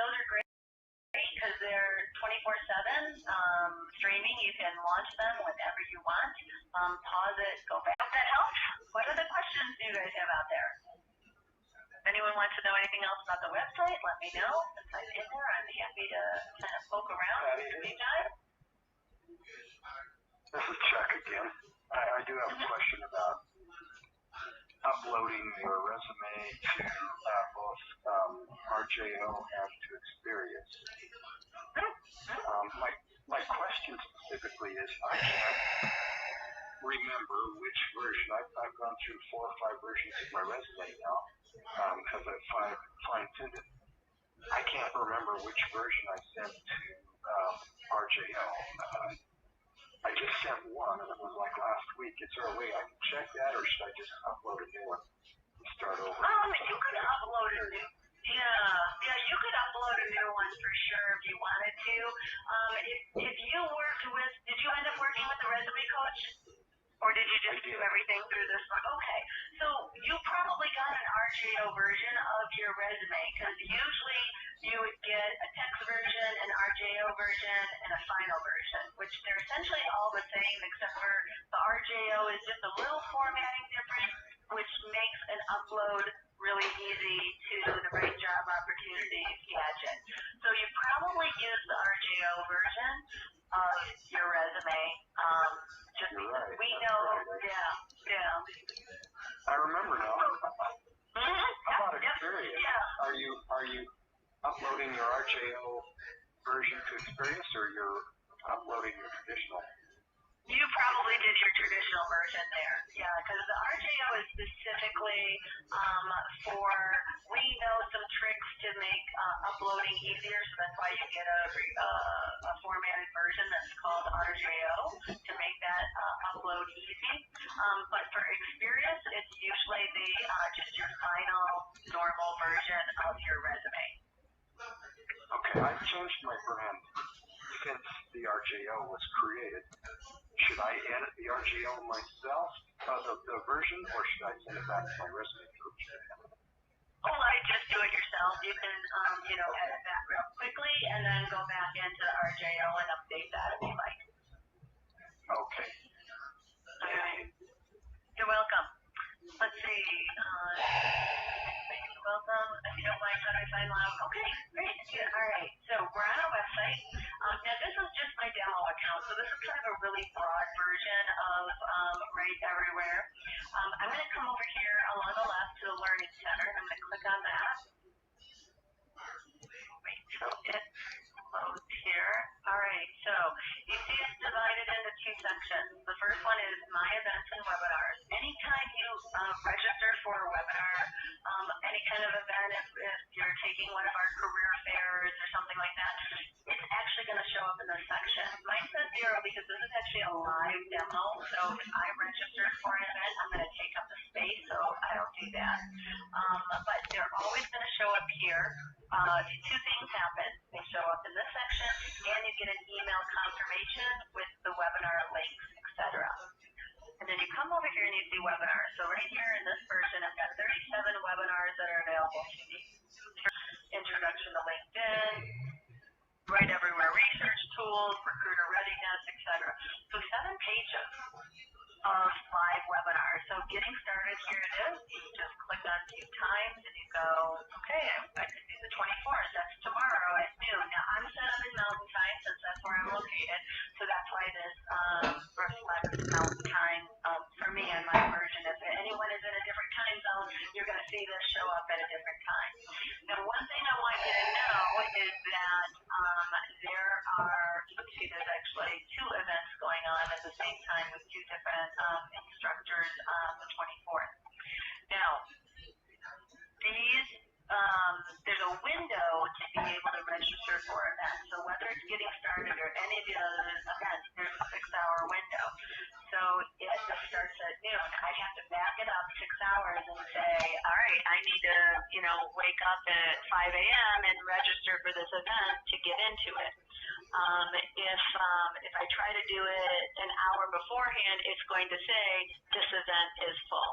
those are great because they're 24/7 streaming. You can launch them whenever you want. Pause it, go back. Hope that helps. What other questions do you guys have out there? If anyone wants to know anything else about the website, let me know. Since I'm in there, I'm happy to kind of poke around in the meantime. This is Chuck again. I do have a question about uploading your resume to both RJO and to Experience. My question specifically is I can't remember which version. I've gone through 4 or 5 versions of my resume now because I've fine-tuned it. I can't remember which version I sent to RJO. I just sent one, and it was like last week. Is there a way I can check that, or should I just upload a new one and start over? You could upload a new. Yeah, you could upload a new one for sure if you wanted to. If you worked with, did you end up working with the resume coach? Or did you just do everything through this one? Okay, so you probably got an RJO version of your resume because usually you would get a text version, an RJO version, and a final version, which they're essentially all the same except for the RJO is just a little formatting different, which makes an upload really easy to the right job opportunities gadget. So you probably use the RJO version of your resume. Just because we know, yeah. I remember now. How about Experience? Yeah. Are you uploading your RJO version to Experience, or you're uploading your traditional? You probably did your traditional version there, yeah, because the RJO is specifically for, we know some tricks to make uploading easier, so that's why you get a formatted version that's called RJO to make that upload easy. But for Experience, it's usually just your final normal version of your resume. Okay, I've changed my brand since the RJO was created. Should I edit the RJO myself, the version, or should I send it back to my resume coach? Oh, I just do it yourself. You can, edit that real quickly and then go back into RJO and update that if you like. Okay. All right. You're welcome. Let's see. You're welcome. If you don't mind, how do I find out? Okay, great. Yeah, all right. So we're on our website. Now this is just my demo account, so this is kind of a really broad version of Right Everywhere. I'm going to come over here along the left to the Learning Center. I'm going to click on that. Wait till it loads here. All right, so you see it's divided into 2 sections. The first one is My Events and Webinars. Anytime you register for a webinar, any kind of event, if you're taking one of our career fairs or something like that, it's actually going to show up in this section. Mine says 0 because this is actually a live demo, so if I register for an event, I'm going to take up the space, so I don't do that. But they're always going to show up here. 2 things happen. They show up in this section, and you get an email confirmation with the webinar links, etc. And then you come over here and you see webinars. So right here in this version, I've got 37 webinars that are available to me. Introduction to LinkedIn, Right Everywhere research tools, recruiter readiness, etc. So 7 pages of live webinars. So getting started, here it is. You just click on View Times and you go, okay, I can do the 24th. That's tomorrow at noon. Now I'm set up in Mountain Time since that's where I'm located. So that's why this reflects Mountain Time for me on my version. If anyone is in a different time zone, you're going to see this show up at a different time. Now, one thing I want you to know is that there are, let's see, there's actually 2 events going on at the same time with 2 different instructors on the 24th. Now, these, there's a window to be able to register for events. So whether it's getting started or any of the other events, there's a 6-hour window. So if this starts at noon, I have to back it up 6 hours and say, all right, I need to, wake up at 5 a.m. and register for this event to get into it. If I try to do it an hour beforehand, it's going to say this event is full.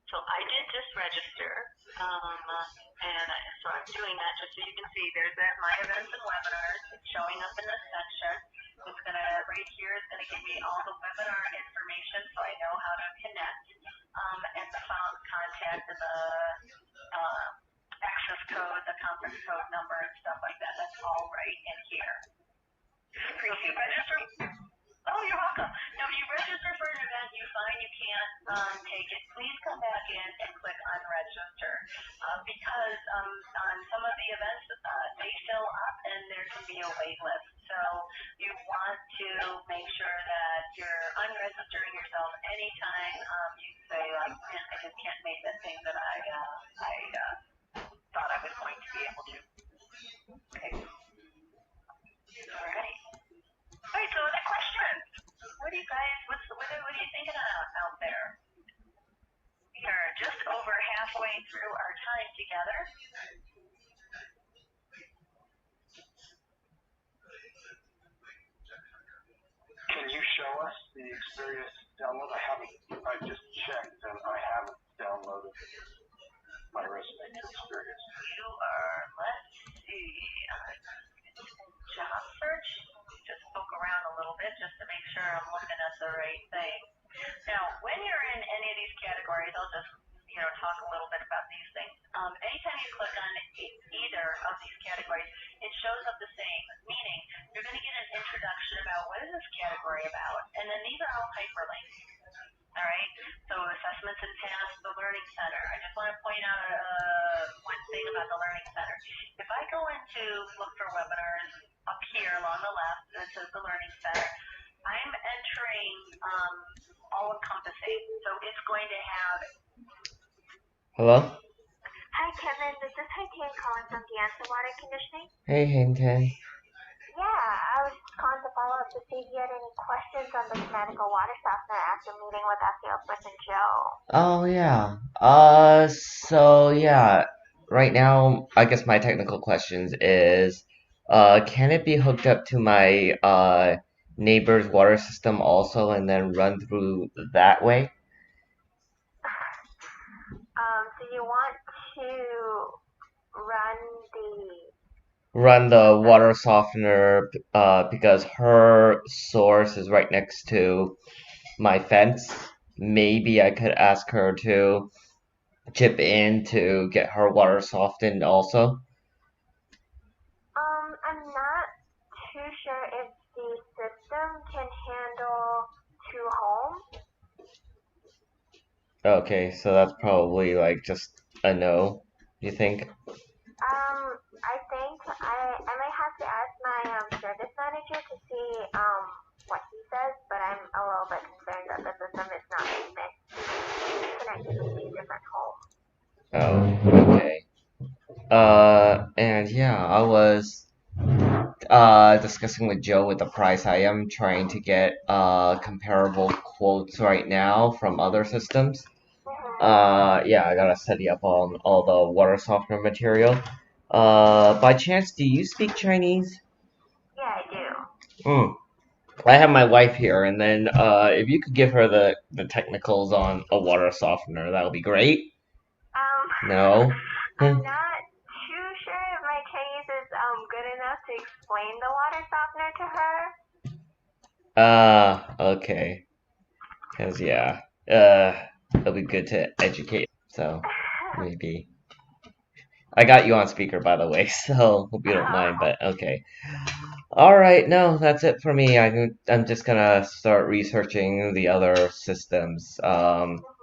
So I did just register, so I'm doing that just so you can see. There's that My Events and Webinars. It's showing up in this section. It's gonna right here is gonna give me all the webinar information, so I know how to connect, and the contact and the access code, the conference code number, and stuff like that. That's all right in here. So if you register. Oh, you're welcome. Now, if you register for an event you find you can't take it, please come back in and click unregister. Because on some of the events, they fill up and there can be a wait list. So you want to make sure that you're unregistering yourself anytime you say, like, I just can't make that thing that I thought I was going to be able to. Okay. All right. All right, so other questions? What do you guys, what are you thinking out there? We are just over halfway through our time together. Can you show us the experience download? I just checked and I haven't downloaded my resume to experience. You are, let's see, job search. Just poke around a little bit just to make sure I'm looking at the right thing. Now, when you're in any of these categories, I'll just talk a little bit about these things. Anytime you click on either of these categories, it shows up the same, meaning you're going to get an introduction about what is this category about, and then these are all hyperlinks. All right, so assessments and tasks, the Learning Center. I just want to point out one thing about the Learning Center. If I go into look for webinars up here along the left, it says the Learning Center, I'm entering all encompassing. So it's going to have. Hello? Hi, Kevin. This is Haitian calling from the Answer Water Conditioning. Hey, Hente. Yeah, I was just calling to follow up to see if you had any questions on the kinetical water softener after meeting with Osteopus and Joe. Oh, yeah. So, yeah. Right now, I guess my technical questions is, can it be hooked up to my, neighbor's water system also and then run through that way? So you want to run Run the water softener, because her source is right next to my fence. Maybe I could ask her to chip in to get her water softened also. I'm not too sure if the system can handle 2 homes. Okay, so that's probably like just a no, you think? I think I might have to ask my service manager to see what he says, but I'm a little bit concerned that the system is not connected to 2 different homes. Oh, okay. And yeah, I was discussing with Joe with the price. I am trying to get comparable quotes right now from other systems. Yeah, I gotta study up on all the water softener material. By chance, do you speak Chinese? Yeah, I do. Hmm. I have my wife here, and then if you could give her the technicals on a water softener, that would be great. No? I'm not too sure if my Chinese is good enough to explain the water softener to her. Okay. Because, yeah, it'll be good to educate. So, maybe. I got you on speaker, by the way, so hope you don't mind, but okay. Alright, no, that's it for me. I'm just gonna start researching the other systems.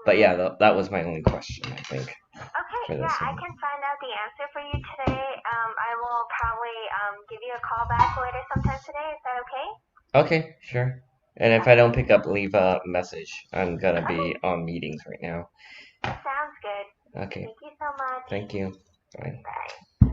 But yeah, that was my only question, I think. Okay, yeah, I can find out the answer for you today. I will probably give you a call back later sometime today. Is that okay? Okay, sure. And if I don't pick up, leave a message. I'm gonna be on meetings right now. Sounds good. Okay. Thank you so much. Thank you. Bye. Bye.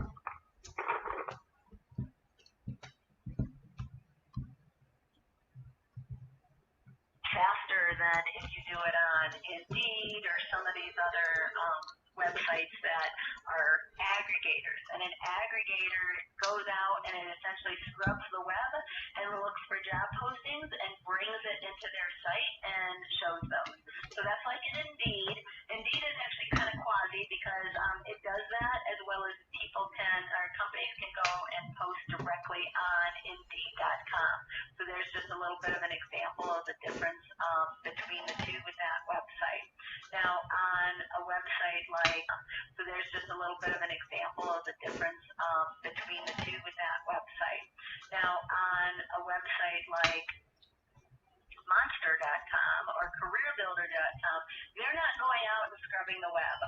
Faster than if you do it on Indeed or some of these other websites that are aggregators. And an aggregator goes out and it essentially scrubs the web and looks for job postings and brings it into their site and shows those. So that's like an Indeed. Indeed is bit of an example of the difference between the two with that website. Now, on a website like, so there's just a little bit of an example of the difference between the two with that website. Now, on a website like Monster.com or CareerBuilder.com, they're not going out and scrubbing the web.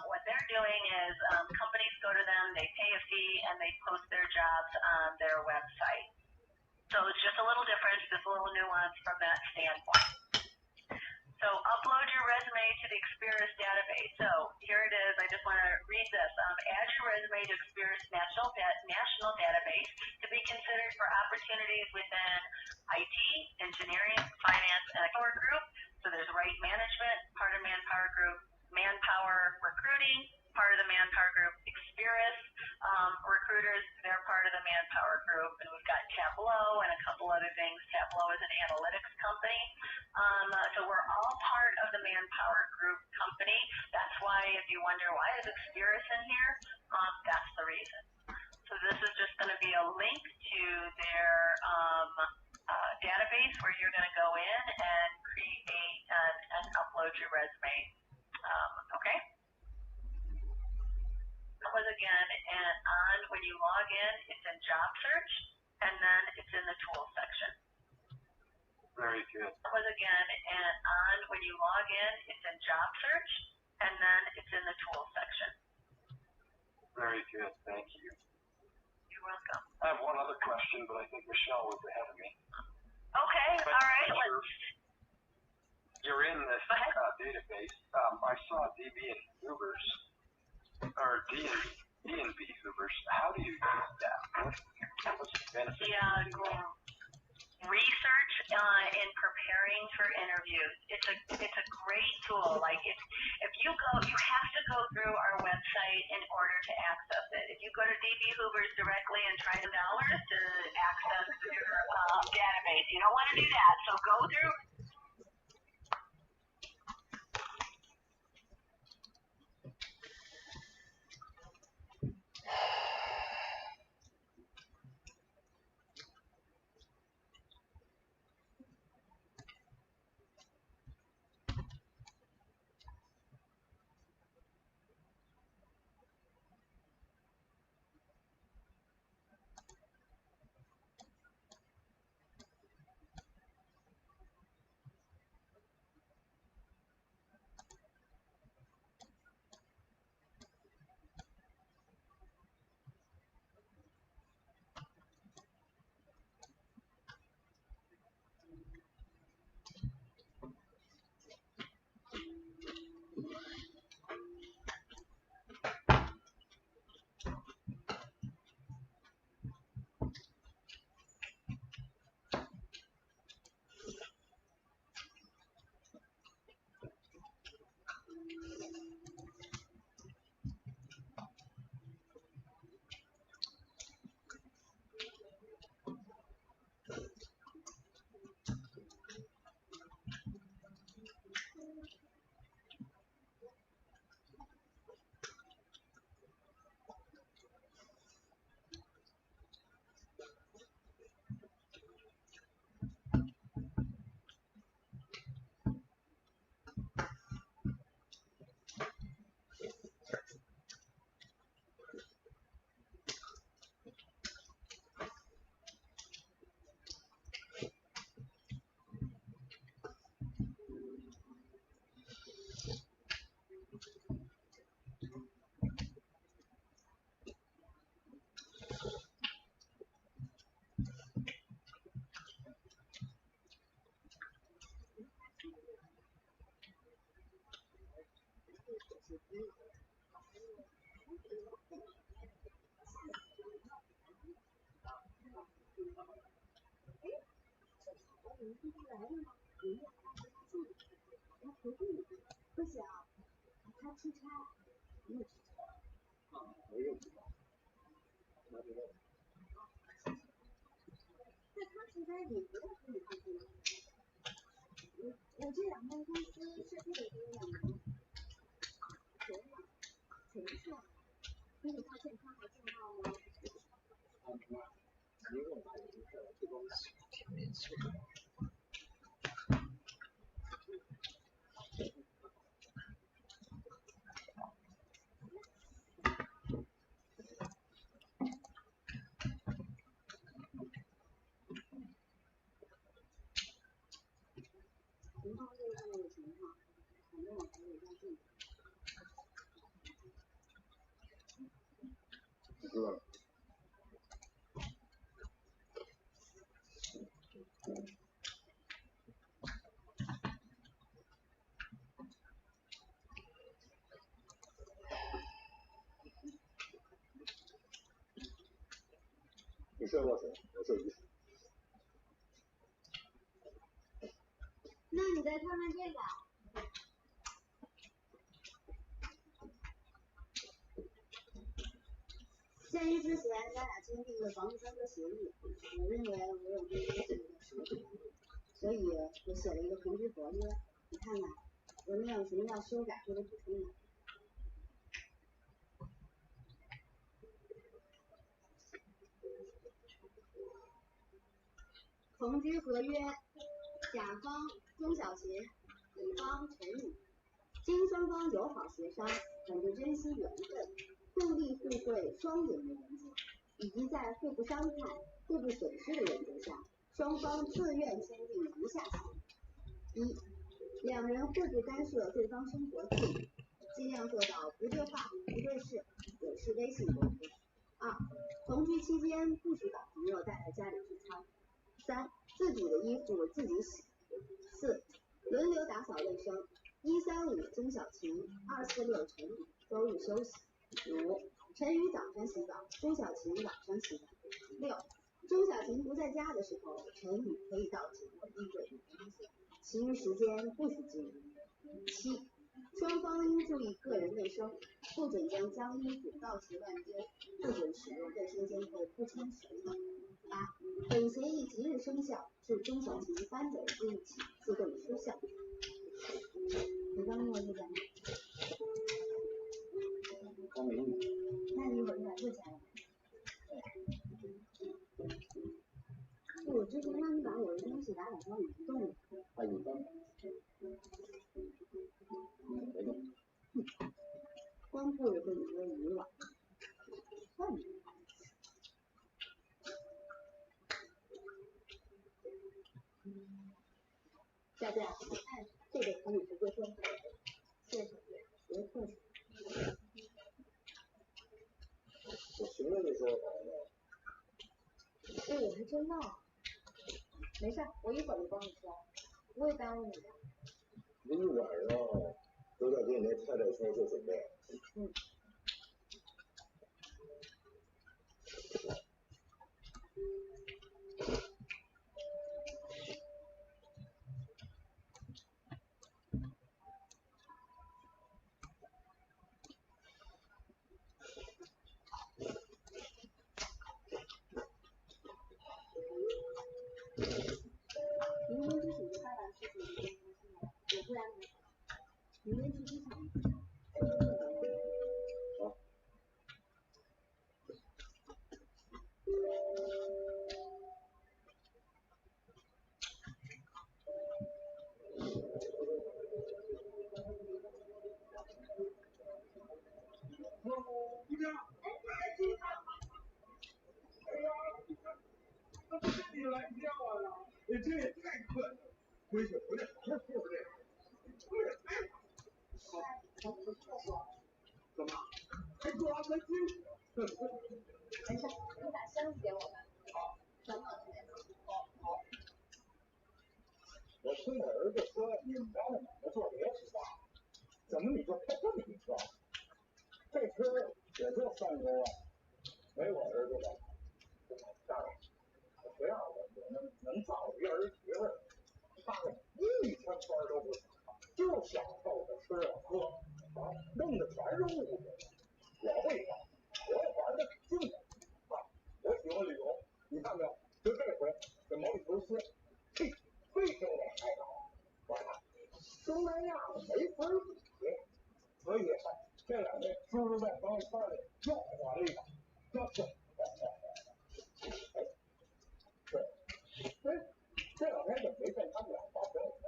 What they're doing is companies go to them, they pay a fee, and they post their jobs on their website. So it's just a little different, just a little nuance from that standpoint. So upload your resume to the Experis database. So here it is. I just want to read this. Add your resume to Experis national database to be considered for opportunities within IT, engineering, finance, and a core group. So there's right management, part of Manpower Group, Manpower Recruiting, part of the Manpower Group, Experis recruiters, they're part of the Manpower Group, and we've got Tableau and a couple other things. Tableau is an analytics company. So we're all part of the Manpower Group company. That's why if you wonder why is Experis in here, that's the reason. So this is just going to be a link to their database where you're going to go in and create and upload your resume. Okay? That was again, and on when you log in, it's in job search, and then it's in the tools section. Very good. That was again, and on when you log in, it's in job search, and then it's in the tools section. Very good. Thank you. You're welcome. I have one other question, but I think Michelle was ahead of me. Okay, But all right. You're in this database. I saw DB and Hoovers, or D&B Hoovers. How do you use that? What's the benefit? Yeah, research in preparing for interviews. It's a great tool. Like if you have to go through our website in order to access it. If you go to DB Hoovers directly and try $10 to access your database, you don't want to do that. So go through. 你射过水，我射鱼。那你再看看这个。鉴于之前咱俩签订的房子分割协议，我认为我有对这个的实质能力，所以我写了一个同居合约。你看看有没有什么要修改或者补充的？同居合约，甲方钟小琴，乙方陈宇，经双方友好协商，本着珍惜缘分、互利互惠双赢的原则，以及在互不伤害、互不损失的原则下，双方自愿签订如下协议：一、两人互不干涉对方生活自理，尽量做到不对话、不对事，有事微信沟通。二、同居期间不许把朋友带来家里聚餐。三、自己的衣服自己洗。四、轮流打扫卫生。135钟小琴，246陈宇，周日休息。五、陈宇早晨洗澡，钟小琴晚上洗澡。六、钟小琴不在家的时候，陈宇可以到角落衣柜里拿衣服，其余时间不许进屋。七、双方应注意个人卫生，不准将脏衣服到处乱丢，不准使用卫生间后不冲水等。八、本协议即日生效，至钟小琴搬走之日起自动失效。你刚没有意见吗？我没意见。那你有点就签了。我之前让你把我的东西打包移动了。他移动。没动。光顾着跟你说鱼了。算了。小姐，这个可以不会说。谢谢，别客气。我寻思就说这我还真忘了。没事，我一会儿就帮你说，不会耽误你的。你晚上都在给你那太太说做准备。嗯。明天之前爸爸事情已经更新了，我不然明天去机场。好。你来叫啊！这也太困了，回去回来好好说说这个。好，怎么？还抓个鸡？没事，你把箱子给我吧。好，等我这边。好。我听我儿子说你们家的买卖做的也挺大，怎么你就开这么一车？这车也就30多万，没我儿子的不买大了。谁让我能造一儿媳妇儿？他们一天班都不想上，就享受着吃啊喝啊，弄的全是物质。我会玩，我玩的挺精彩啊！我喜欢旅游，你看没有？就这回这毛里求斯，嘿，非给我海岛，完了，东南亚没法比，所以这2位叔叔在朋友圈里又火了一把，这2天怎么没见他们俩发朋友圈？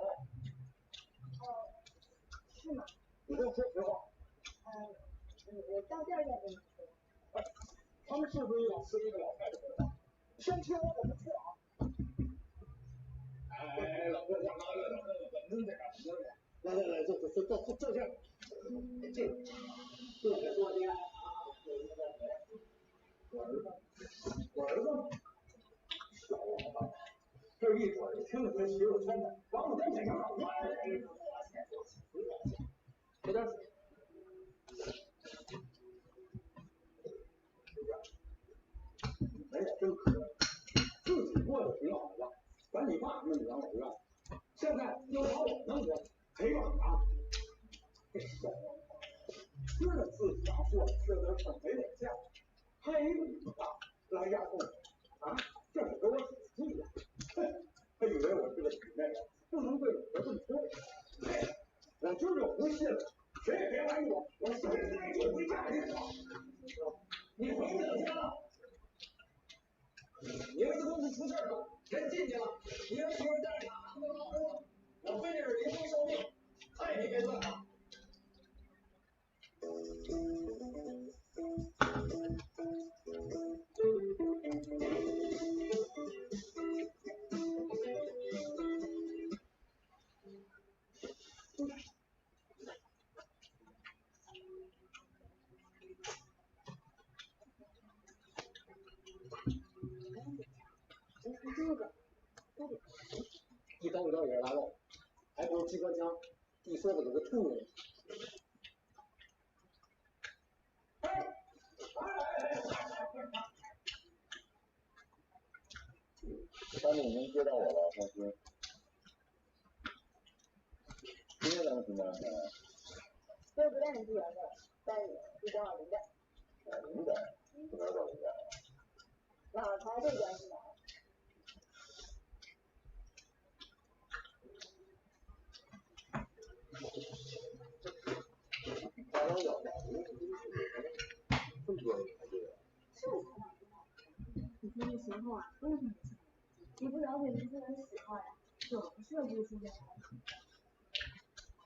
是吗？你跟我说实话。我到店再跟你说。他们是不是要吃一个老太太的？先吃我们去啊！哎，老哥，稳着点，来，就这样。这别说这样啊！我儿子，小王八，这一会儿听着跟媳妇穿的，往我跟前上，我有点水。没有真渴。们女养老院，现在又把我弄过来陪玩啊！这小子，是自己家做的事儿很没脸见，还一个女的来压后啊！这是给我死气呀！哼，他以为我是个体内人，不能对我这么说。嘿，我今儿就不信了，谁也别拦我，我现在就回家去。你回不了家了。你儿子公司出事了，人进去了，你儿媳妇带着他们老婆，我非得是临终受命，他也别算了。一刀一刀也是来喽，还不如机关枪，一梭子给他吐了。张总已经接到我了，放心。今天咱们什么安排？这不但是原的，但也是多少零的。零的？不能找零的。老财这边是哪？大老远的，这么多人排队。你说这情况啊，真的很奇怪。你不了解年轻人喜好呀，总是会出现。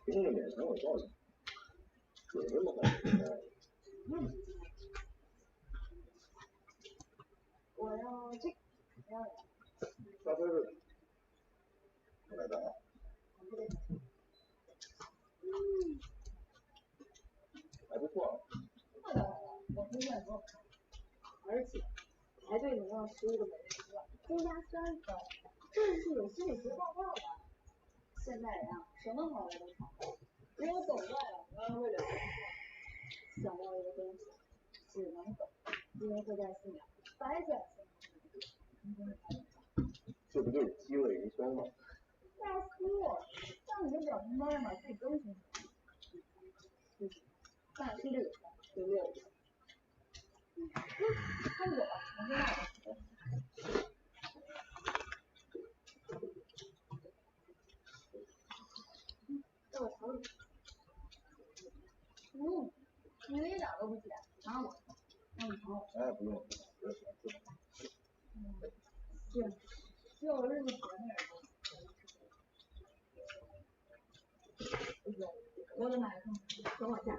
听着脸很有道理，有这么好的？我要这个，我要大哥是买单了。还不错。那当然了，我推荐过，而且排队能让15个美人鱼增加3分，这是有心理学报告的。现代人啊，什么好玩都尝，只有走在了，才会留。想要一个东西，只能走，因为会在心里摆在心里。这不就是饥饿营销吗？大叔，像你这表情包要把自己更新出来。大叔这个就6个。看不懂啊，重新来。让我尝尝。你们一点都不甜，拿我。让你尝。哎，不用，我喜欢吃。是，就是甜点。我得买个，等我下。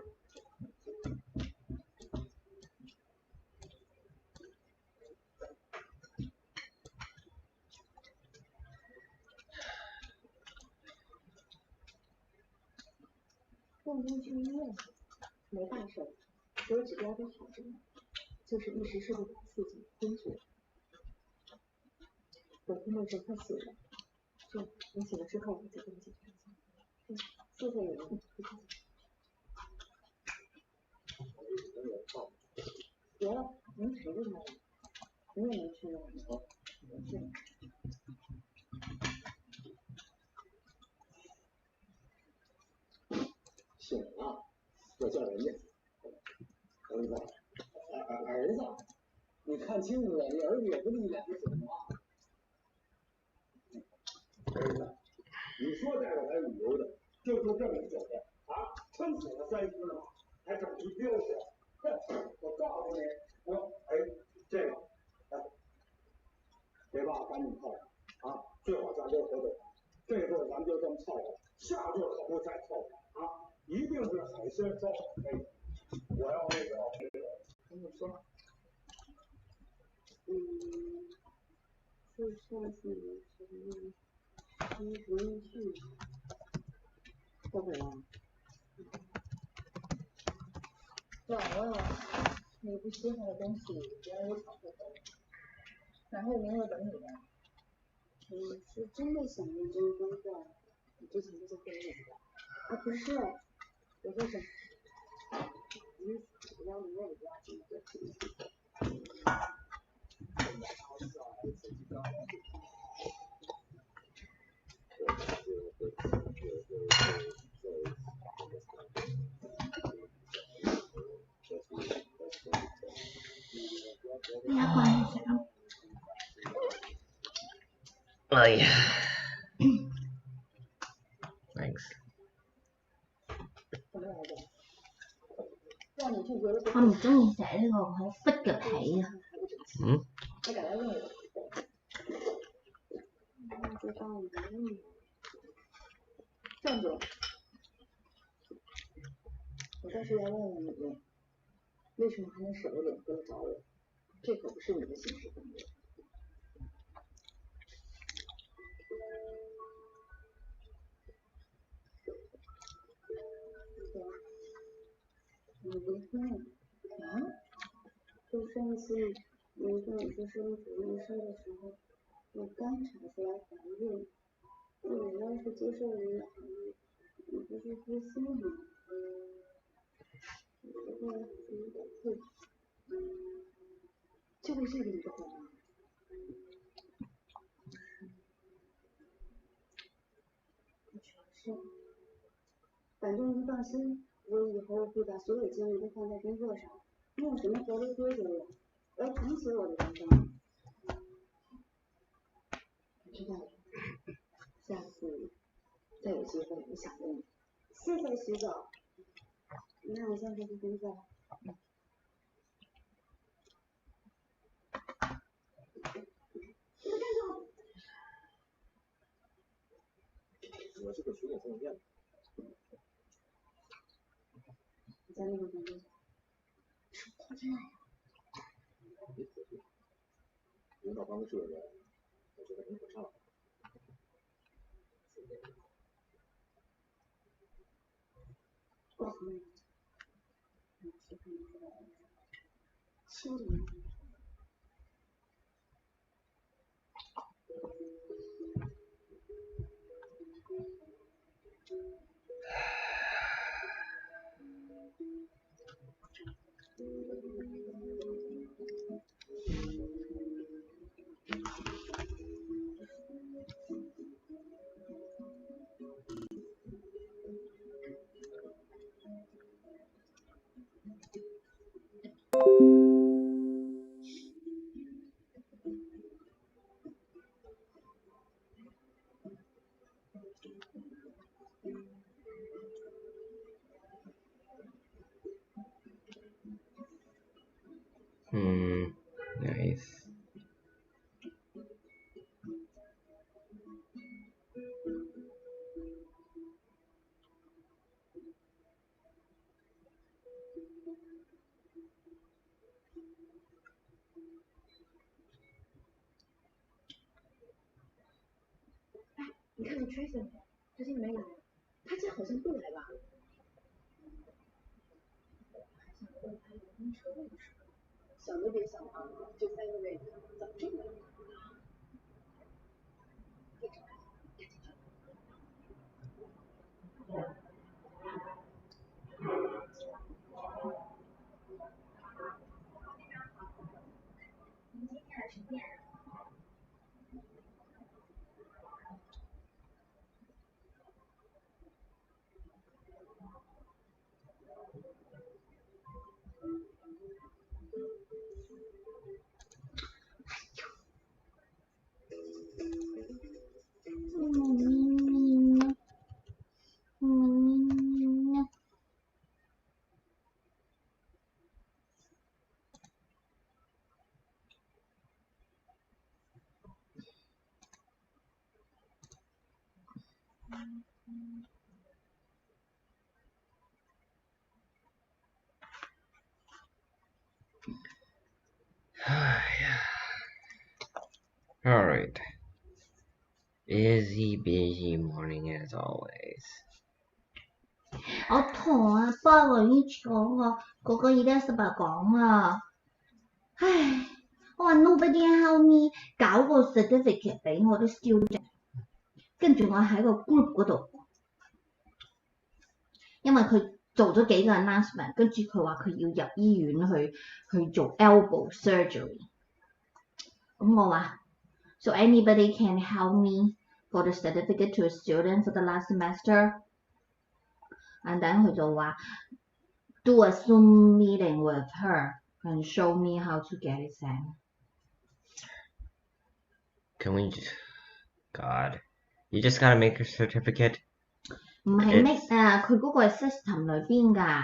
梦中去医院，没大事，所有指标都好着呢，就是一时受不了刺激，昏厥。我听梦神快醒了，你醒了之后再跟我检查一下。谢谢你们。别了，您陪着他了，你也没去呢。没事。醒了，要叫人家。儿子，儿子，你看清楚了，你儿子也不是一两个醒的话。儿子，你说带我来旅游的，就住这么一酒店啊？撑死了3只呢，还整一溜去。我告诉你，这个，别忘了赶紧泡上啊！最好加点火腿。这顿咱们就这么凑合，下顿可不再凑合啊！一定是海鲜烧烤那个。我要那个。跟你说，是上次不用去，后悔了。掌握你不喜欢的东西，别人有场会走，然后名额等你的。你是真的想认真工作，你之前就是混日子的。啊，不是，我说什么？你死要你也不要这么对。哎呀，thanks。我唔中意食呢個好 fit 嘅皮啊。嗯。站住！我倒是要问问你，为什么还能舍得脸过来找我？这可不是你的行事风格。你离婚了？啊？就上次你跟我说生子没事的时候，我刚查出来怀孕，我要是接受你的怀孕，你不是灰心吗？我觉得有点对，就为这个你不管吗？不全是，反正你放心，我以后会把所有精力都放在工作上，没有什么活都推给我，我要重启我的人生。知道了，下次再有机会我想问你。谢谢徐总，那我先回去工作了。我是个徐总送店的。你在那个工作？是拖进来呀。别客气，领导办公室的人，我觉得很可上。我和你有机会你知道清理。Nice.你看那 Tracy 最近没来，他今天好像不来吧？还想问他联婚车的事，想都别想啊！就3个位子，怎么这么难？Alright. Busy morning as always. 我同阿爸話呢嗰個一定十八講啊，唉，我話 nobody help me 搞個 certificate 俾我啲 student， 跟住我喺個 group 嗰度，因為佢做咗幾個 announcement， 跟住佢話佢要入醫院去做 elbow surgery， 咁我話 so anybody can help me for the certificate to a student for the last semester。And then 佢就話 do a Zoom meeting with her and show me how to get it sent. Can we just God. You just gotta make a certificate. 唔係 make 啊，佢嗰個係 system 裏邊㗎。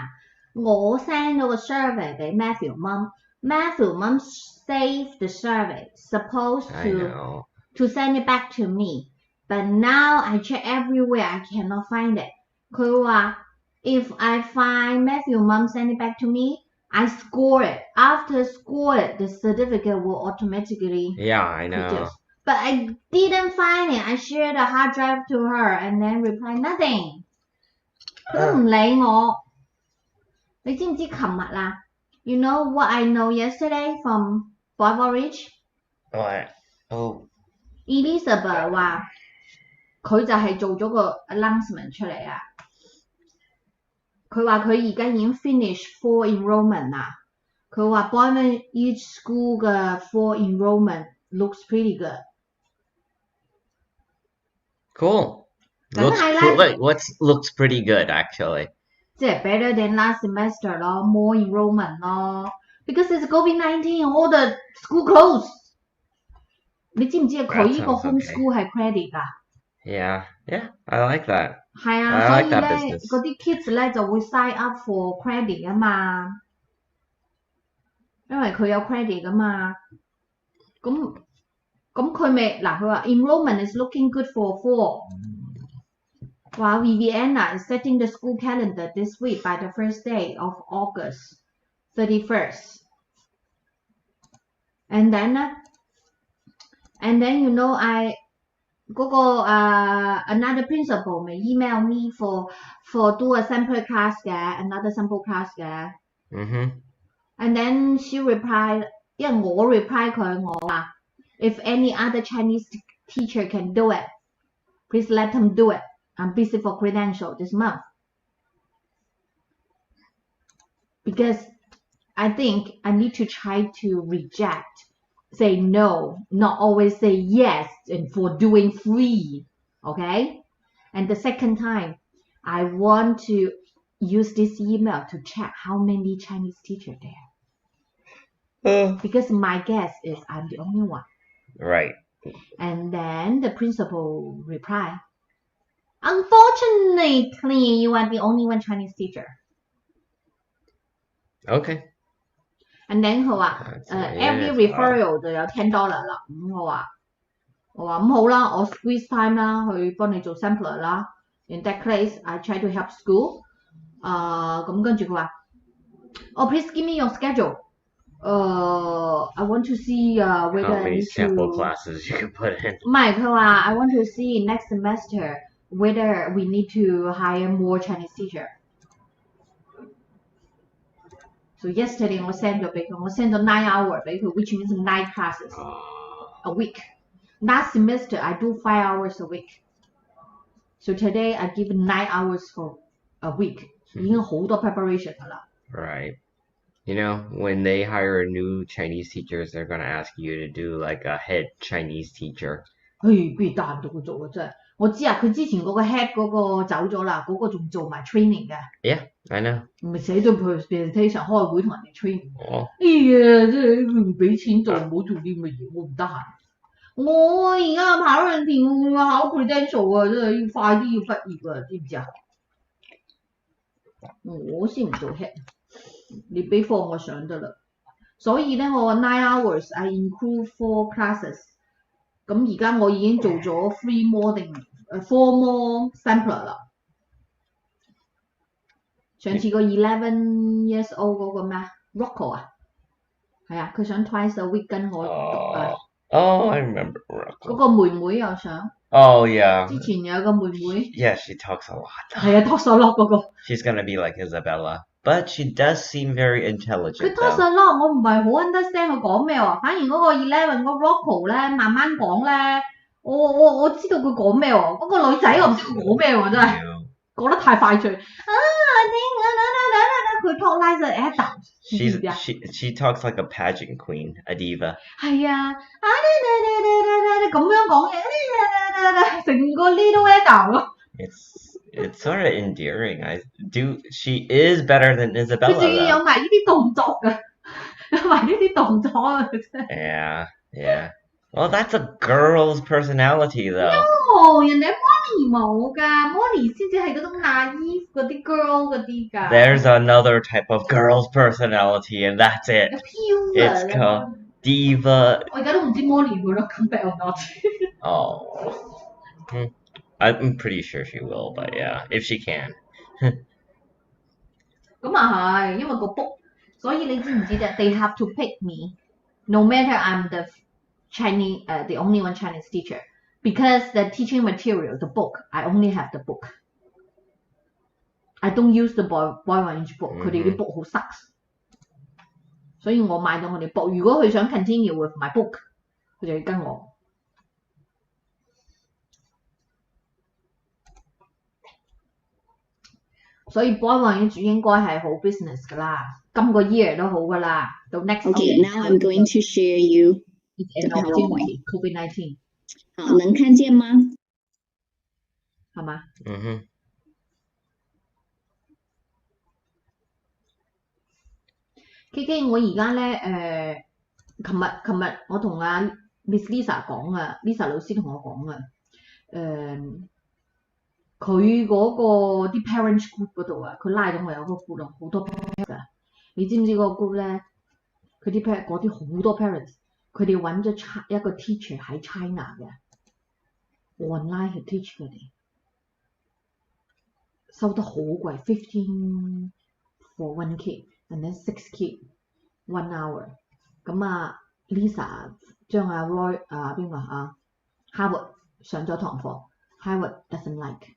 我 send 咗個 survey 俾 Matthew mum，Matthew mum save the survey supposed I know. to send it back to me, but now I check everywhere I cannot find it。佢話 if I find Matthew mum send it back to me, I score it. After score it, the certificate will automatically Yeah, I know. produce. But I didn't find it. I shared a hard drive to her and then replied nothing. 佢都唔理我。你知唔知琴日啊 ？You know what I know yesterday from Beverage? What? Oh. Elizabeth 話佢就係做咗個 announcement 出嚟啊。佢話佢而家已經 finish full enrollment 啦。佢話 Bournemouth each school 嘅 full enrollment looks pretty good。Cool. 梗係啦。Looks pretty good actually. 即係 better than last semester 咯 ，more enrollment 咯。Because it's COVID-19, all the school closed。你知唔知啊？佢呢個 homeschool 係 credit 㗎。Yeah, I like that. 係啊，所以咧嗰啲 kids 咧就會 sign up for credit 啊嘛，因為佢有 credit 㗎嘛。咁佢咪嗱佢話 enrollment is looking good for fall。While Viviana is setting the school calendar this week by the first day of August 31st. And then you know I 嗰個another principal 咪 email me for do a sample class 嘅 another sample class 嘅。And then she replied， 因為我 reply 佢我話 if any other Chinese teacher can do it, please let them do it. I'm busy for credential this month. Because I think I need to try to reject, say no, not always say yes, and for doing free, okay? And the second time, I want to use this email to check how many Chinese teachers there. Because my guess is I'm the only one. Right. And then the principal replied, unfortunately, you are the only one Chinese teacher. Okay. And then 佢話every referral 就有$10啦。咁我話咁好啦，我 squeeze time 啦，去幫你做 sampler 啦。In that case, I try to help school。咁跟住佢話please give me your schedule。I want to see whether how many sample classes you can put in. 唔係，佢話 I want to see next semester whether we need to hire more Chinese teacher. So yesterday 我 send 咗俾佢，我 send 咗9 hours 俾佢 ，which means 9 classes a week. Last semester I do 5 hours a week. So today I give 9 hours for a week. 已經好多 preparation 㗎啦。Right. You know, when they hire new Chinese teachers, they're gonna ask you to do like a head Chinese teacher. 邊得閒到佢做啊！真係，我知啊，佢之前嗰個 head 嗰個走咗啦，嗰個仲做埋 training 嘅。Yeah, I know. 唔係寫咗 presentation 開會同人哋 training。哎呀，真係佢唔俾錢做，唔好做啲咁嘅嘢，我唔得閒。我而家考兩條考 credential 啊，真係要快啲要畢業啊，知唔知啊？我先唔做 head。你俾課我上得啦，所以咧我 9 hours I include 4 classes， 咁而家我已經做咗 3 more 定4 more sampler 啦。上次個11 years old 嗰個咩 Rocco 啊，係啊，佢想 twice a week 跟我讀啊。Oh, I remember Rocco。嗰個妹妹又想。Oh yeah。之前有個妹妹。Yeah, she talks a lot。係啊 ，talks a lot 嗰個。She's gonna be like Isabella。But she does seem very intelligent. 佢 talks a lot， 我唔係好 understand 佢講咩喎。反而嗰個11個 Rocco 咧，慢慢講咧，我知道佢講咩喎。嗰個女仔我唔知佢講咩喎，真係講得太快脆。佢 talk like an adult。She talks like a pageant queen, a diva. 係啊，咁樣講嘢，成個 little adult 咯。It's sort of endearing. She is better than Isabella. 佢仲要有埋呢啲動作㗎，有埋呢啲動作啊！真係。Yeah. Well, that's a girl's personality, though. No，人哋 Molly 冇㗎，Molly 先至係嗰種 naive 嗰啲 girl 嗰啲㗎。 There's another type of girl's personality, and that's it. It's Pure called diva. 我而家都唔知 Molly will not come back or not。 Oh. I'm pretty sure she will, but yeah, if she can. 咁啊係，因為個 book， 所以你知唔知啫 ？They have to pick me, no matter I'm the Chinese, the only one Chinese teacher, because the teaching material, the book, I only have the book. I don't use the boy one inch book， 佢哋啲 book 好 sucks， 所以我買到我哋 book。如果佢想 continue with my book， 佢就要跟我。所以 boy one inch 應該係好 business 㗎啦，今個 year 都好㗎啦，到 next Okay, now I'm going to share you the PowerPoint. COVID-19 好，能看见吗？係嘛？KK， 我而家咧琴日我同阿 Miss Lisa 講啊 ，Lisa 老師同我講啊，佢嗰個啲 parents group 嗰度啊，佢拉咗我有個 group 好多 parents 㗎，你知唔知嗰個 group 咧？佢啲 parents 嗰啲好多 parents， 佢哋揾咗一個 teacher 喺 China 嘅 online 去 teach 佢哋，收得好貴，15 for one kid and then 6 kid 1 hour。咁啊 ，Lisa 將阿 Roy 邊個啊 Howard 上咗堂課 ，Howard doesn't like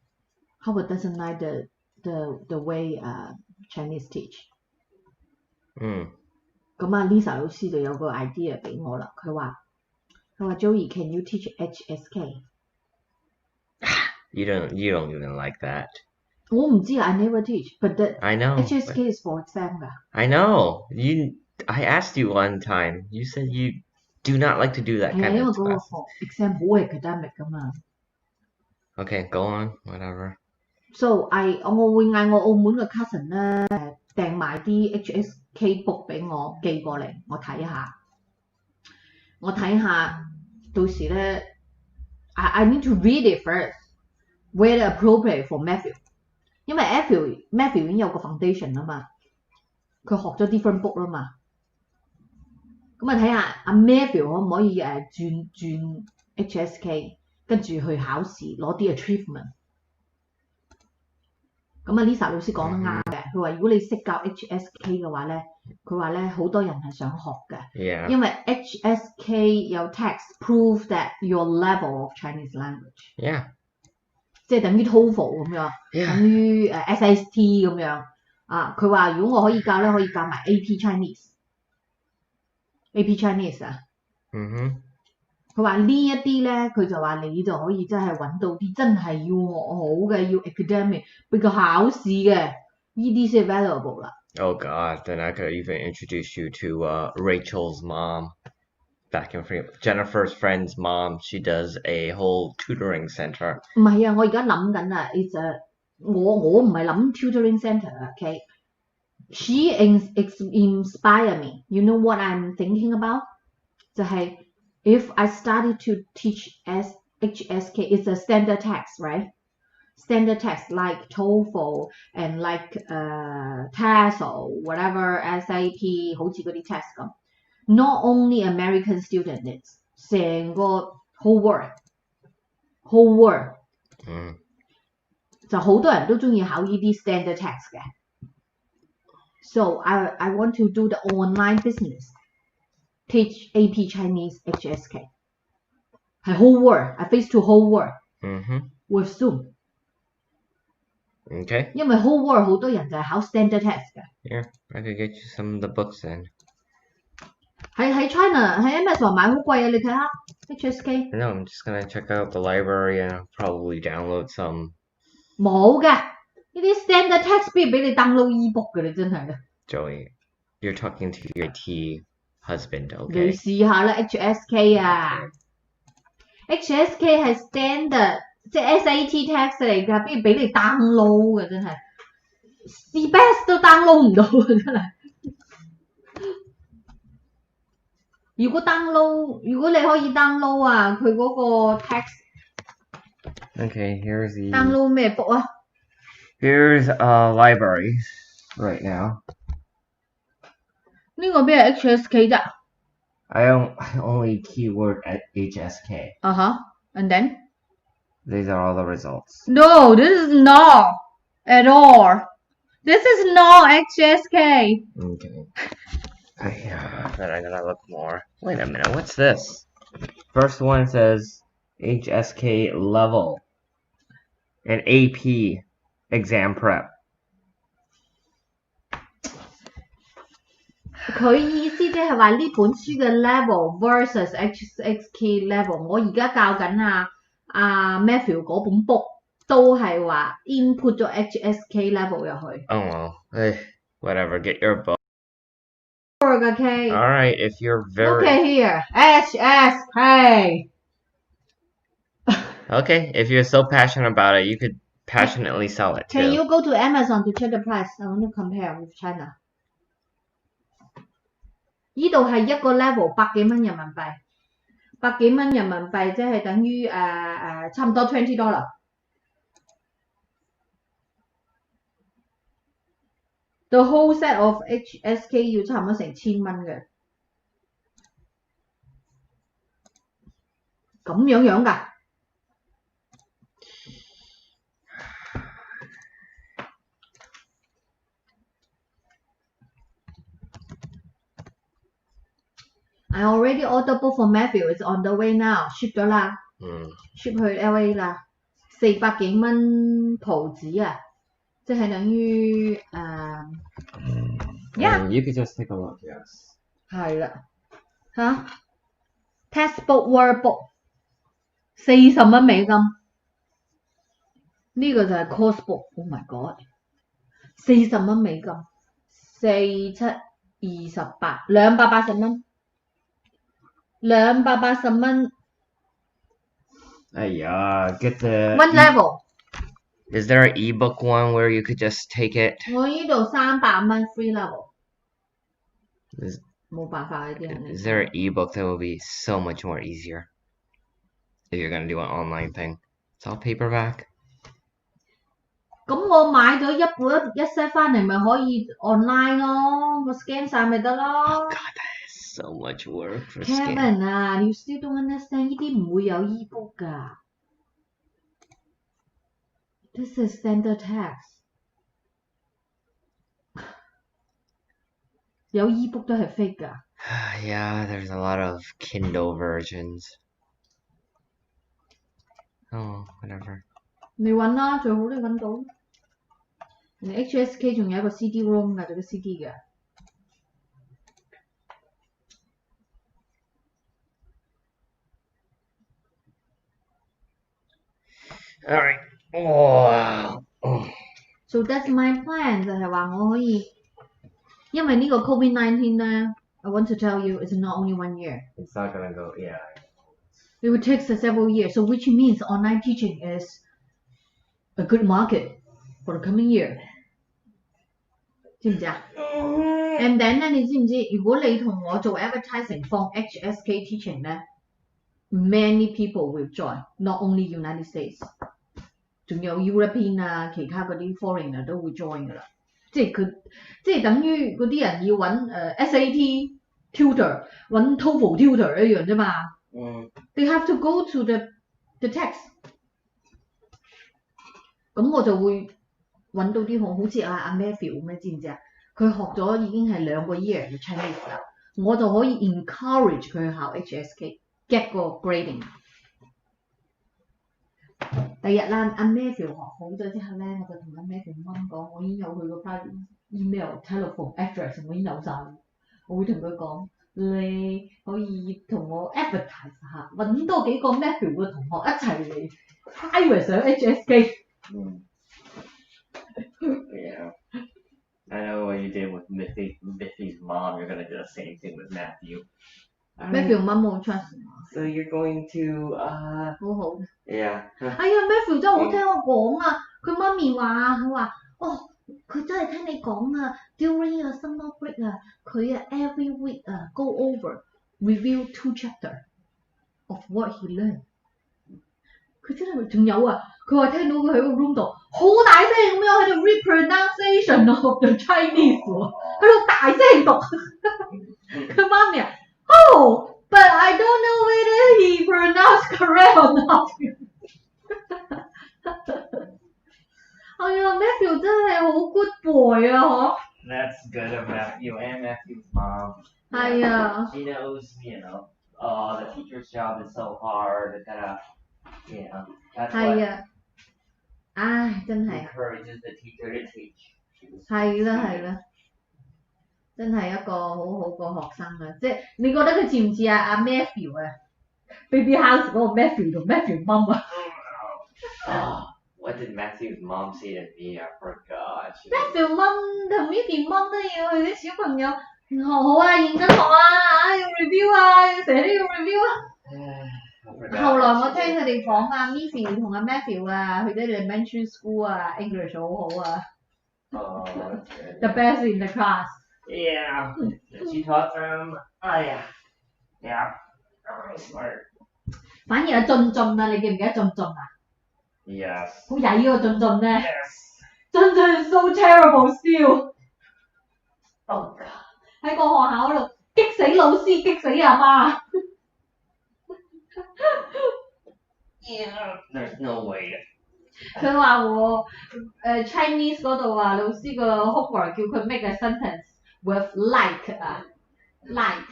the way Chinese teach。咁啊 Lisa 老師就有個 idea 俾我啦，佢話 Joey，can you teach HSK？ You don't even like that. 我唔知 I never teach，but I know. HSK is for exam 㗎。I know. I asked you one time. You said you do not like to do that 係啊， kind 因為 of 嗰個 stuff. for exam 好 academic 㗎嘛。Okay, go on. Whatever. So 我會嗌我澳門嘅 cousin 咧訂埋啲 HSK book 俾我寄過嚟，我睇下，到時咧 I need to read it first whether appropriate for Matthew， 因為 Matthew 已經有個 foundation 啦嘛，佢學咗 different book 啦嘛，咁啊睇下阿 Matthew 可唔可以轉 HSK， 跟住去考試攞啲 achievement。咁啊 Lisa 老師講得啱嘅，佢話如果你識教 HSK 嘅話咧，佢話咧好多人係想學嘅，因為 HSK 有 text prove that your level of Chinese language， 即係等於 TOEFL 咁樣，等於SAT 咁樣啊。佢話如果我可以教咧，可以教埋 AP Chinese 啊。佢話呢一啲咧，佢就話你就可以真係揾到啲真係要學好嘅，要 academic 俾佢考試嘅，呢啲先 valuable 啦。Oh God, then I could even introduce you to Rachel's mom. Back in Jennifer's friend's mom, she does a whole tutoring center. 唔係啊，我而家諗緊啊 ，it's我唔係諗 tutoring center 啊 ，OK？ She inspire me. You know what I'm thinking about？ 就係 if I started to teach HSK, it's a standard text, right? Standard text like TOEFL and like TESOL, whatever SAT， 好似嗰啲 test 咁。Not only American student needs， 成個 whole world， 就好多人都中意考呢啲 standard text 嘅。So I want to do the online business, teach AP Chinese HSK， 係 whole world， I face to whole world with Zoom。Okay. 因為 whole world 好多人就係考 standard text 嘅。Yeah, I could get you some of the books then. 喺 China 喺 Amazon 買好貴啊！你睇下 HSK。No, I'm just gonna check out the library and probably download some. 冇嘅，呢啲 standard text 邊俾你 download ebook 嘅，你真係。Joey, you're talking to your IT husband, okay? 你試下啦 HSK 啊 ，HSK 係 standard， 即係 SAT text 嚟㗎，邊俾你 download 嘅真係 ，CBS 都 download 唔到啊真係。如果你可以 download 啊，佢嗰個 text Okay, here's the download 咩 book 啊？ here's library right now. 呢個邊係 HSK 啫 I only keyword at HSK. And then These are all the results. no, this is not at all. This is not HSK. Okay. Then I'm gonna look more. Wait a minute, what's this? First one says HSK level and AP exam prep. 佢意思即係話呢本書嘅 level versus HSK level。我而家教緊阿 Matthew 嗰本 book 都係話 input 咗 HSK level 入去。Oh well, hey, whatever. Get your book. Okay. All right, if you're very Look at here, HSK. okay, if you're so passionate about it, you could passionately sell it too. Can you go to Amazon to check the price? I want to compare with China. 呢度係一個 level 百幾蚊人民幣，100幾蚊人民幣即係等於差唔多$20。The whole set of HSK 要差唔多成1000蚊嘅，咁樣㗎。I already ordered book for Matthew. It's on the way now. ship 咗啦，ship 去 LA 啦，400幾蚊葡紙啊，即係等於Yeah. You could just take a look, yes. 係啦，textbook workbook 40蚊美金，呢個就係 course book。Oh my god， 40蚊美金，4、7、28， 280蚊。280蚊。Get the one level. Is there an ebook one where you could just take it? 我呢度300蚊 free level。 Is 冇辦法呢啲人。Is there an ebook that will be so much more easier if you're gonna do an online thing? It's all paperback. 咁我買咗一 set 翻嚟咪可以 online 咯，我 scan 晒咪得咯。Oh God, that is so much work for scan. Kevin 啊，你 still don't understand 呢啲唔會有 ebook 㗎。This is standard text。有 ebook 都係 fake 㗎。Yeah, there's a lot of Kindle versions. Oh, whatever. 你揾啦，最好你揾到。HSK 仲有一個 CD-ROM 㗎，做個 CD 嘅。All right. Wow. So that's my plan 就係話我可以，因為呢個 COVID-19 咧 I want to tell you it's not only 1 year. It's not gonna go, yeah. It will take several years, so which means online teaching is a good market for the coming year. 知唔知啊 ？And then 咧，你知唔知？如果你同我做 advertising 放 HSK teaching 咧 ，many people will join, not only United States， 仲有 European 啊，其他嗰啲 foreigner 都會 join 噶啦。即係等於嗰啲人要揾SAT tutor， 揾 TOEFL tutor 一樣啫嘛。They have to go to the text。咁我就會揾到啲好似阿 Matthew 咁，知唔知啊？佢學咗已經係2個 year 嘅 Chinese 啦，我就可以 encourage 佢去考 HSK，get 個 grading。第日啦，阿 Matthew 學好咗之後咧，我就同阿 Matthew 媽講，我已經有佢個 private email、telephone address， 我已經有晒，我會同佢講，你可以同我 advertise 下，揾多幾個 Matthew 嘅同學一齊嚟 private 上 HSK。Yeah. I know what you did with Miffy's mom. You're gonna do the same thing with Matthew. Matthew 媽冇 trust 我。So you're going to 好好。Yeah. 哎呀 ，Matthew 真係好聽我講啊！佢媽咪話，佢話，哦，佢真係聽你講啊！During 個 summer break 啊，佢啊 every week 啊 go over review 2 chapter of what he learned。佢真係仲有啊！佢話聽到佢喺個 room 度好大聲咁樣喺度 read pronunciation of the Chinese 喎，喺度大聲讀。佢媽咪啊 ，Oh, but I don't know whether he pronounced correct or not 哎呀 ，Matthew 真係好 good boy 啊，嗬。That's good of Matthew and Matthew's mom. 係啊。She knows, oh, the teacher's job is so hard. That's 係 what 啊。唉，真係。encourages the teacher to teach. 係啦係啦，真係一個好好個學生啊！即係你覺得佢似唔似阿 Matthew 啊？Baby House 嗰個 Matthew 同 Matthew mum 啊？ What did Matthew's mom say to me? I forgot. Matthew mum 同 Matthew mum 都要佢啲小朋友學好啊，認真學啊，要 review 啊，成日都要 review 啊。後來我聽佢哋講啊 ，Matthew 同阿 Matthew 啊，去咗 elementary school 啊 ，English 好好啊。Oh, that's good. The best in the class. Yeah. She taught them. Oh, yeah. Yeah. Really smart. 反而阿俊俊啊，你記唔記得俊俊啊？ Yes. 好曳嗰個俊俊咧。Yes. 俊俊 so terrible still。 Oh, God. 喺個學校嗰度激死老師，激死阿媽。Yeah. There's no way. 佢話我Chinese 嗰度啊，老師個 homework 叫佢 make a sentence with like 啊 like，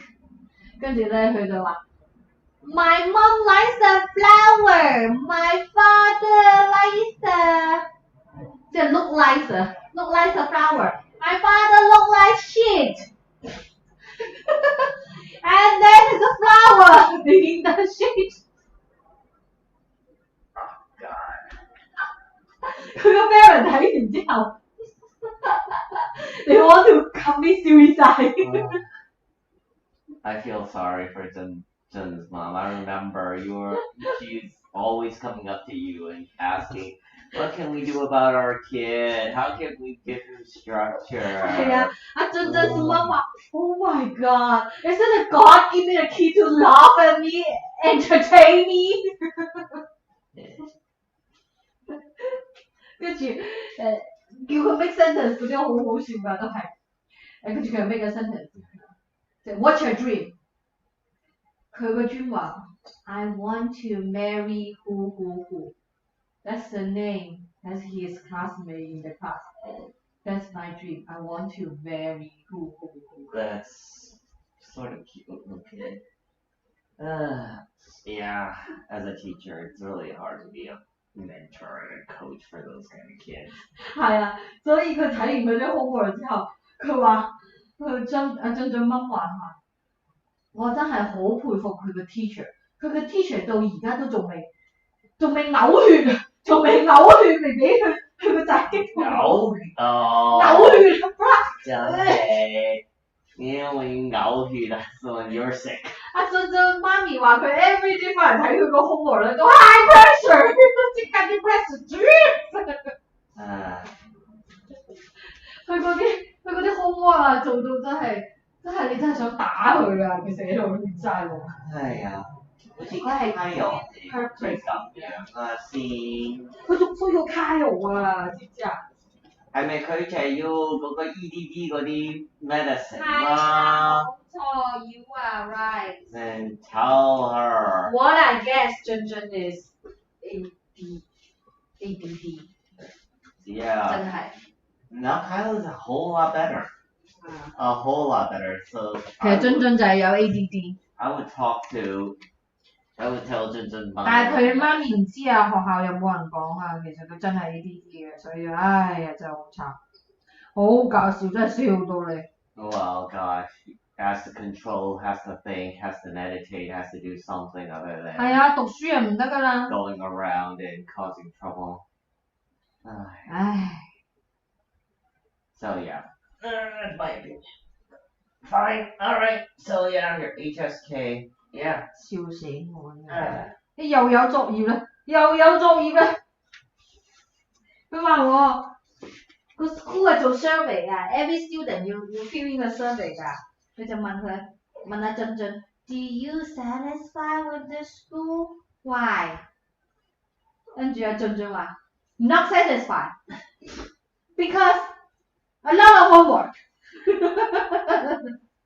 跟住咧佢就話 My mom likes a flower, my father likes a 即係 look like a flower, my father look like shit and then there's a flower in the shit。佢個 parent 睇完之後，they want to commit suicide。 I feel sorry for Jun's mom. I remember she's always coming up to you and asking, what can we do about our kid? How can we give him structure? 係啊，阿俊俊 mom 話 ，Oh my God, isn't it God give me the key to laugh at me, entertain me？ 跟住叫佢 make sentence 嗰啲好好笑㗎，都係跟住佢 make 個 sentence， 就 What's your dream？ 佢個 dream 話 I want to marry who. That's the name. That's his classmate in the class. That's my dream. I want to marry who. That's sort of cute. Okay. Yeah, as a teacher, it's really hard to be a mentor and a coach for those kind of kids. 係啊，所以佢睇完佢啲 homework 之後，佢話阿俊俊媽話我真係好佩服佢個 teacher， 佢個 teacher 到而家都仲未嘔血啊，仲未嘔血未俾佢個仔激到嘔血真係，因為嘔血啊 ，so when you're sick。阿俊俊媽咪話佢 every day 翻嚟睇佢個 homework 咧都 high pressure， 都即刻啲 pressure 佢嗰啲 homework 啊做到真係你真係想打佢啊！佢寫到亂晒喎。係啊，好似 Kyle 最咁樣啊先。佢仲衰過 Kyle 啊，知唔知啊？係咪佢就係要嗰個 EDD 嗰啲 medicine 啦？冇錯，you are right. Then tell her. What I guess Junjun is ADD. Yeah. 真係。Now Kyle is a whole lot better. A whole lot better. So 其實Junjun就係有 ADD. I would tell Junjun. 但係佢媽咪唔知啊，學校有冇人講啊？其實佢真係 ADD 嘅，所以唉呀真係好慘，好搞笑，真係笑到你。Well, gosh, has to control, has to think, has to meditate, has to do something other than 係啊，讀書又唔得㗎啦。going around and causing trouble. 唉。So yeah, that's my opinion. Fine, all right. So yeah, your HSK, yeah. 笑死我啦！你又有作業啦，佢話我個 school 係做 survey 㗎 ，every student 要 fill in 個 survey 㗎。佢就問阿俊俊 Do you satisfied with the school? Why? 跟住阿俊俊話 not satisfied because a lot of homework.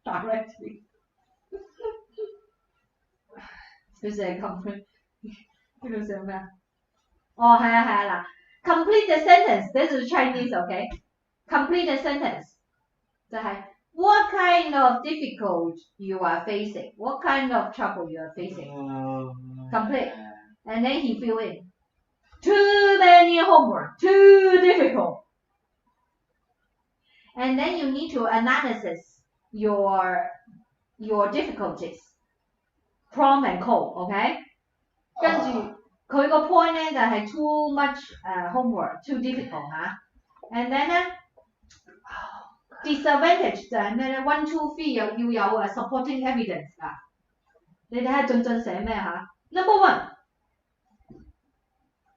Directly. 佢成日 complete 呢度寫咩啊？哦，係啊嗱 ，complete the sentence. This is Chinese, okay? Complete the sentence 就係 what kind of difficult you are facing, what kind of trouble you are facing. Complete, and then he fill in. Too many homework, too difficult. And then you need to analysis your difficulties, prom and co, okay? 跟住佢個 point 咧就係 too much homework, too difficult 嚇。And then 咧 disadvantage 就係咩咧 ？1, 2, 3要有supporting evidence 㗎。你睇下俊俊寫咩嚇 ？Number 1,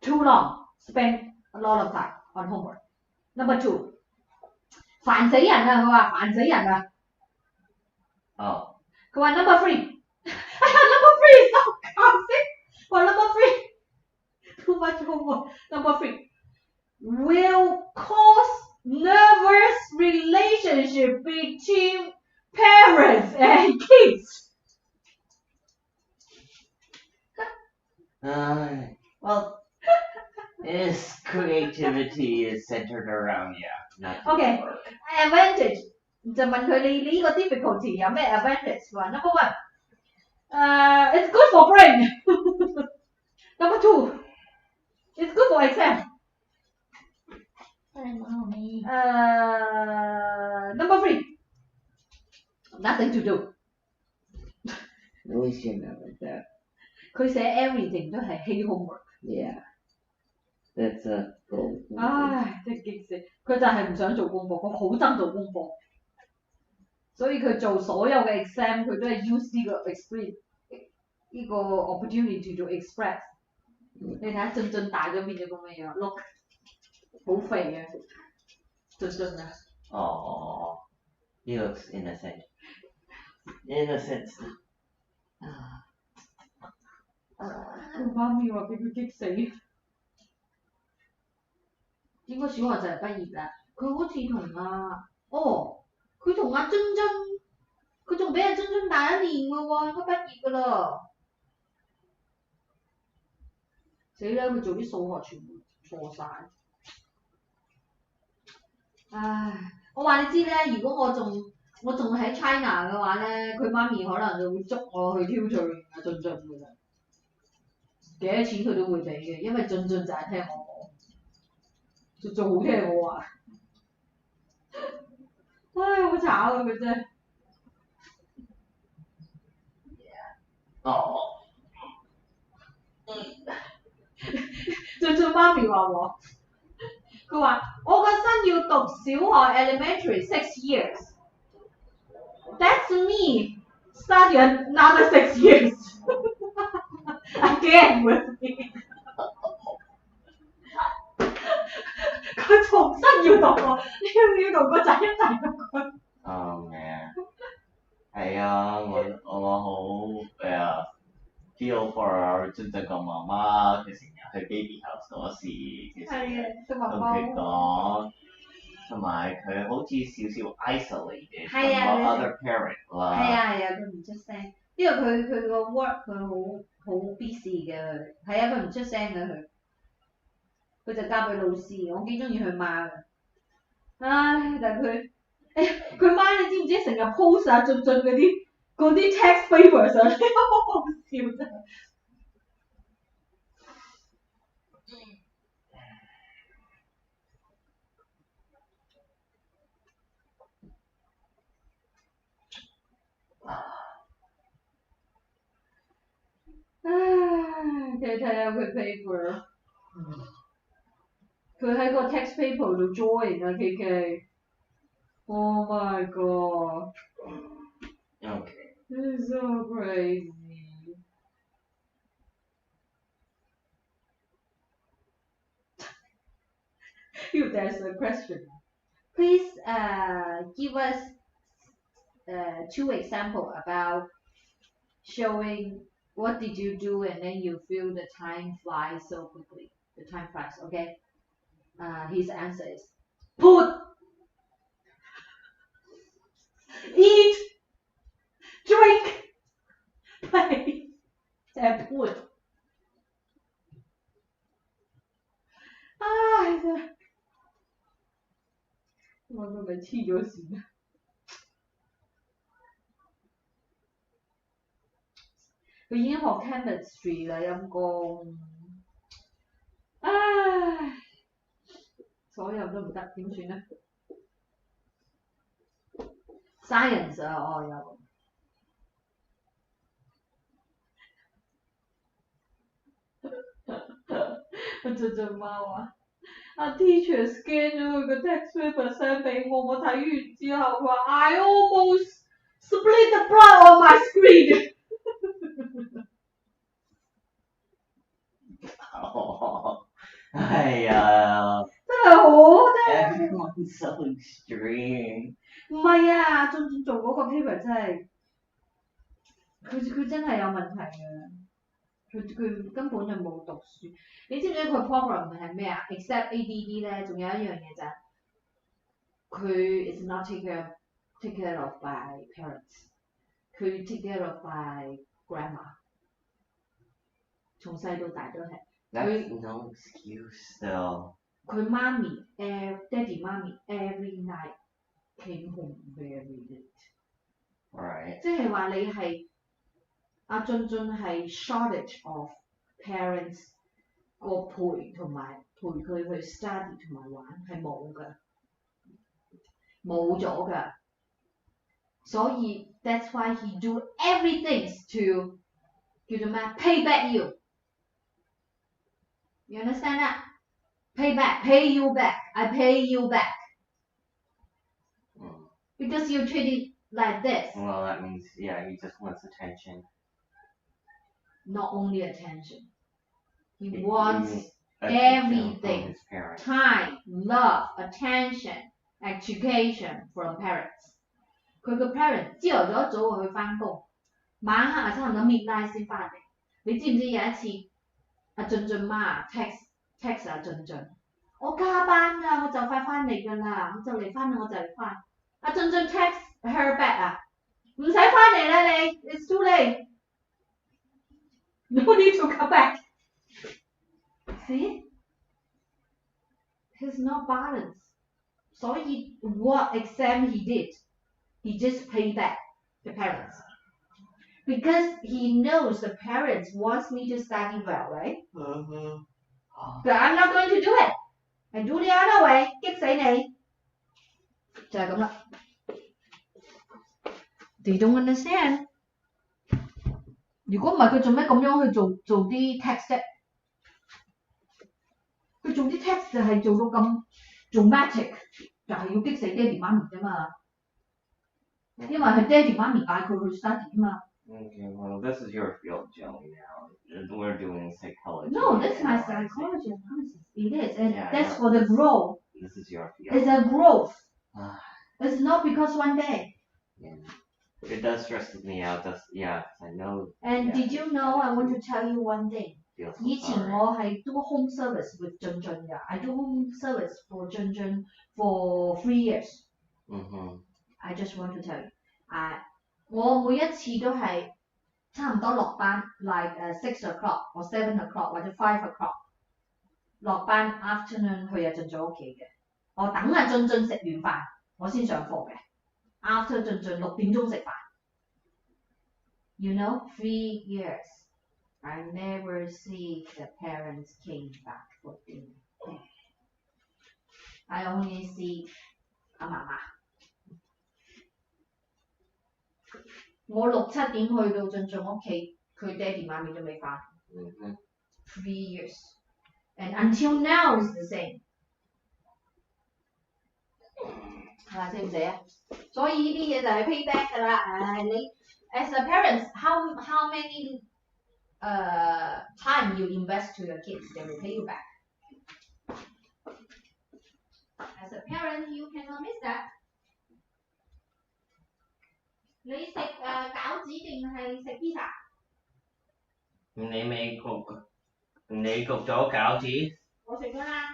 too long, spend a lot of time on homework. Number 2, 煩死人啊！佢話煩死人啊！哦，佢話 number 3， 哎呀 number 3 so 搞笑！話 number 3 too much homework. Number 3 will cause nervous relationship between parents and kids. Well, his creativity is centered around not Okay. work. Advantage 就問佢你呢個 difficulty 有咩 advantage？ 話 number 1 it's good for brain. Number 2 it's good for exam. Number 3 nothing to do. At least you know that. 佢寫 everything 都係 hate homework. Yeah. That's a goal. 唉，真係激死！佢就係唔想做功課，佢好憎做功課，所以佢做所有嘅 exam 佢都係 use 呢個 express 呢個 opportunity to express。你睇下俊俊大咗變咗咁嘅樣，look 好肥啊！俊俊啊！Oh, he looks innocent. Innocent. 佢媽咪話俾佢激死。應該小學就係畢業啦。佢好似佢同阿津津，佢仲比阿津津大1年嘅喎，應該畢業㗎啦。死啦！佢做啲數學全部錯晒。唉，我話你知咧，如果我仲喺 China 嘅話咧，佢媽咪可能就會捉我去 tutoring 阿俊俊㗎啦。幾多錢佢都會俾嘅，因為俊俊就係聽我講。就做好聽我話，唉，好慘啊！佢真係。哦。俊俊媽咪話我，佢話我個新要讀小學 elementary 6 years。That's me study another 6 years again with me 佢重新要讀喎，要同個仔一齊讀佢。咩？係啊，我好feel for 俊俊個媽媽，佢成日去 baby house 嗰時，其實同佢講，同埋佢好似少少 isolated from other parent 啦。係啊，佢唔出聲，因為佢個 work 佢好 busy 嘅，係啊，佢唔出聲嘅佢就交俾老師，我幾中意佢媽㗎。唉，但係佢媽你知唔知成日 post 啊俊俊嗰啲 text paper 上嚟，好好笑真係。唉，睇下佢 paper， 佢喺個 text paper 度 join 啊 KK。Oh my god. Okay. This is so crazy. If there's a question, please give us 2 examples about showing what did you do, and then you feel the time flies so quickly. The time flies, okay? His answer is put, eat, drink, play, and put. 唉，真係我係咪黐咗線啊？佢已經學 chemistry 啦，陰公。唉，所有都唔得，點算咧 ？Science 啊，有。隻隻貓啊！阿 teacher scan 咗佢個 text paper send 俾我，我睇完之後佢話 I almost split the blood on my screen 哎呀，真係好啫。 Everyone's so extreme。唔係啊，俊做嗰個 paper 真係，佢真係有問題嘅。佢根本就冇讀書。你知唔知佢 problem 係咩啊 ？Except ADD 咧，仲有一樣嘢就係佢 is not take care of by parents， 佢 take care of by grandma， 從細到大都係。That's no excuse though。佢媽咪爹哋媽咪 every night came home very late。Right。即係話你係。阿俊係 shortage of parents 個陪同埋陪佢去 study 同埋玩係冇㗎，冇咗㗎，所以 that's why he do everything to 叫做咩 pay back you。You understand that? Pay you back. I pay you back. Because you treat it like this. Well, that means he just wants attention. Not only attention. He wants everything. Time, love, attention, education from parents. 佢個 parent 朝頭早一早去返工，晚黑啊差唔多 midnight 先返嚟。你知唔知有一次阿俊媽 text 阿俊，我加班啊，我就快返嚟㗎啦，我就嚟返啦，我就嚟返。阿俊 text her back 啊，唔使返嚟啦你 ，it's too late。No need to come back. See? He's not balanced. 所以 what exam he did, he just paid back the parents. Because he knows the parents wants me to study well, right? But I'm not going to do it. I do the other way. 激死你。就係咁啦。They don't understand. 如果唔係佢做咩咁樣去做啲 text 啫？佢做啲 text 就係做到咁做 magic， 就係要激死爹哋媽咪啫嘛。因為係爹哋媽咪嗌佢去 study 啊嘛。Okay, well, this is your field, Jelly. Now we're doing psychology. No, that's my psychology analysis. It is, and Yeah, that's for the growth. This is your field. It's a growth. It's not because one day. Yeah. It does stress me out. Yeah, I know. And did you know? I want to tell you one thing. 以前 sorry. 我係 do home service with 俊㗎。I do home service for 俊 for 3 years. I just want to tell you. 我每一次都係差唔多落班 ，like 6 o'clock or 7 o'clock 或者5 o'clock 落班 afternoon 去阿俊屋企嘅。我等阿俊食完飯，我先上課嘅。After 俊6點鐘食飯。You know, 3 years. I never see the parents came back for dinner. I only see 阿嫲嫲。我6、7點去到俊屋企，佢爹哋媽咪都未返。3 years, and until now is the same. 死唔死啊？所以呢啲嘢就係 payback 㗎啦。你 as a parents, how many time you invest to your kids, they will pay you back. As a parent, you cannot miss that. 你食餃子定係食 pizza？你焗咗餃子？我食咗啦。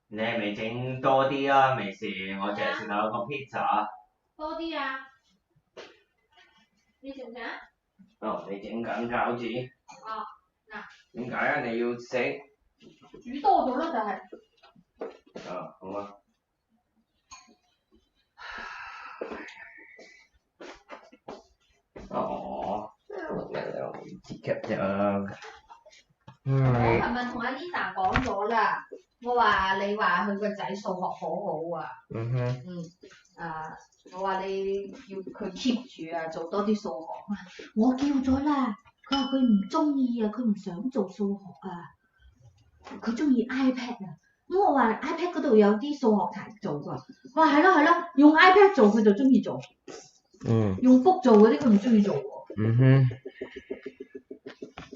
你係咪整多啲啊？未試，我淨係食到個 pizza。多啲啊！你食唔食啊？哦，你整緊餃子？哦，嗱。點解啊？你要食？煮多咗咯，就係。哦，好啊。哦，TGIT。我係咪同阿 Lisa 講咗啦？我話你話佢個仔數學好好啊。我話你要佢 keep 住啊，做多啲數學。我叫咗啦，佢話佢唔中意啊，佢唔想做數學啊，佢中意 iPad 啊。咁我話 iPad 嗰度有啲數學題做㗎。佢話係咯，用 iPad 做佢就中意做。用 book 做嗰啲佢唔中意做喎。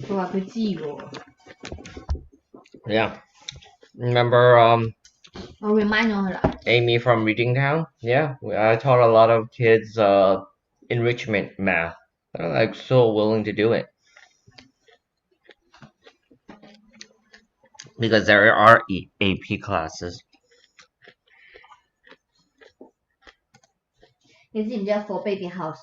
佢話佢知喎。Yeah. Remember我 remind 咗佢啦。Amy from Reading Town? Yeah, I taught a lot of kids enrichment math. They're like so willing to do it. Because there are AP classes. 你知唔知 for baby house